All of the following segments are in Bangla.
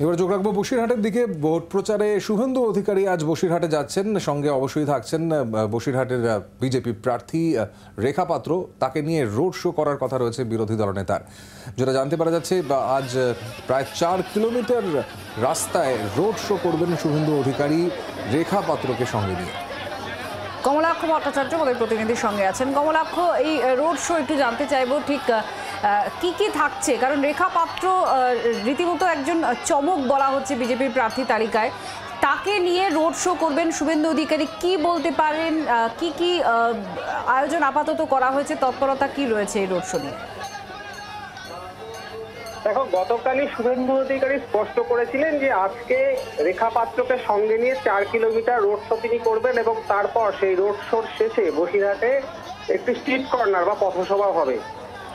এবার যোগ রাখবো বসিরহাটের দিকে। ভোট প্রচারে শুভেন্দু অধিকারী আজ বসিরহাটে যাচ্ছেন, সঙ্গে অবশ্যই থাকছেন বসিরহাটের বিজেপি প্রার্থী রেখা পাত্র। তাকে নিয়ে রোড শো করার কথা রয়েছে বিরোধী দলনেতার। যেটা জানতে পারা যাচ্ছে, আজ প্রায় 4 কিলোমিটার রাস্তায় রোড শো করবেন শুভেন্দু অধিকারী রেখা পাত্রকে সঙ্গে নিয়ে। কমলাক্ষ ভট্টাচার্য আমাদের প্রতিনিধির সঙ্গে আছেন। কমলাক্ষ, এই রোড শো একটু জানতে চাইবো ঠিক কি কি থাকছে, কারণ রেখা পাত্র রীতিমতো একজন চমক বলা হচ্ছে বিজেপির প্রার্থী তালিকায়। তাকে নিয়ে রোড শো করবেন শুভেন্দু অধিকারী, কি বলতে পারেন, কি কি আয়োজন আপাতত করা হয়েছে, তৎপরতা কি রয়েছে এই রোড শো নিয়ে? দেখো, গতকালই শুভেন্দু অধিকারী স্পষ্ট করেছিলেন যে আজকে রেখা পাত্রকে সঙ্গে নিয়ে 4 কিলোমিটার রোড শো তিনি করবেন এবং তারপর সেই রোড শোর শেষে বসিরহাটে একটি স্ট্রিট কর্নার বা পথসভা হবে।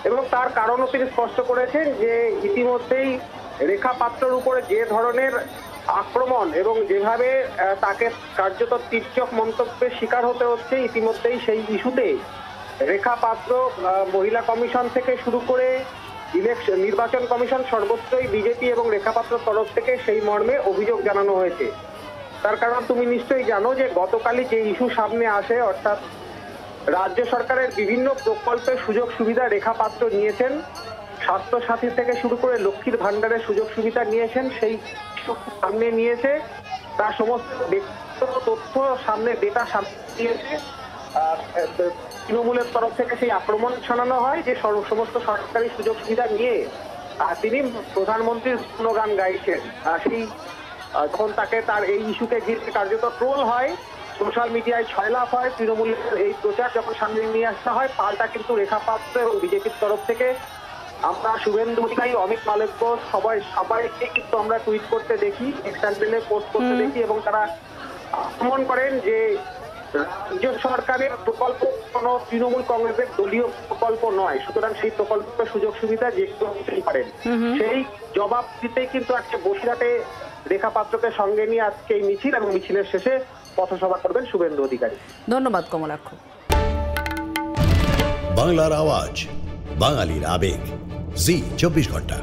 এবং তার কারণও তিনি স্পষ্ট করেছেন যে ইতিমধ্যেই রেখা পাত্রের উপরে যে ধরনের আক্রমণ এবং যেভাবে তাকে কার্যত তীর্যক মন্তব্যের শিকার হতে হচ্ছে, ইতিমধ্যেই সেই ইস্যুতে রেখা পাত্র, মহিলা কমিশন থেকে শুরু করে নির্বাচন কমিশন সর্বত্রই বিজেপি এবং রেখা পাত্রের তরফ থেকে সেই মর্মে অভিযোগ জানানো হয়েছে। তার কারণ তুমি নিশ্চয়ই জানো যে গতকালই যে ইস্যু সামনে আসে, অর্থাৎ রাজ্য সরকারের বিভিন্ন প্রকল্পের সুযোগ সুবিধা রেখা পাত্র নিয়েছেন, স্বাস্থ্য সাথী থেকে শুরু করে লক্ষ্মীর ভান্ডারের সুযোগ সুবিধা নিয়েছেন, সেই সামনে নিয়েছে, তার সমস্ত ব্যক্তিগত তথ্য সামনে, ডেটা সামনে নিয়েছে। তৃণমূলের তরফ থেকে সেই আক্রমণ শোনানো হয় যে সমস্ত সরকারি সুযোগ সুবিধা নিয়ে তিনি প্রধানমন্ত্রীর গুণগান গাইছেন। সেই যখন তাকে তার এই ইস্যুকে ঘিরে কার্যত ট্রোল হয়, সোশ্যাল মিডিয়ায় ছয়লাভ হয়, তৃণমূলের এই প্রচার যখন সামনে নিয়ে আসা হয়, পাল্টা কিন্তু রেখা পাত্র এবং বিজেপির তরফ থেকে আমরা শুভেন্দু অধিকারী, অমিত মালব্য সবাইকে কিন্তু আমরা টুইট করতে দেখি, এক্সট্যান্ডেলে পোস্ট করতে দেখি এবং তারা আক্রমণ করেন যে রাজ্য সরকারের প্রকল্প কোনো তৃণমূল কংগ্রেসের দলীয় প্রকল্প নয়, সুতরাং সেই প্রকল্পের সুযোগ সুবিধা যে কেউ নিতেই পারেন। সেই জবাব দিতেই কিন্তু আজকে বসিরহাটে রেখা পাত্রকে সঙ্গে নিয়ে আজকে এই মিছিল এবং মিছিলের শেষে পথসভা করবেন শুভেন্দু অধিকারী। ধন্যবাদ কমলাক্ষ। বাংলার আওয়াজ, বাঙালির আবেগ, জি 24 ঘন্টা।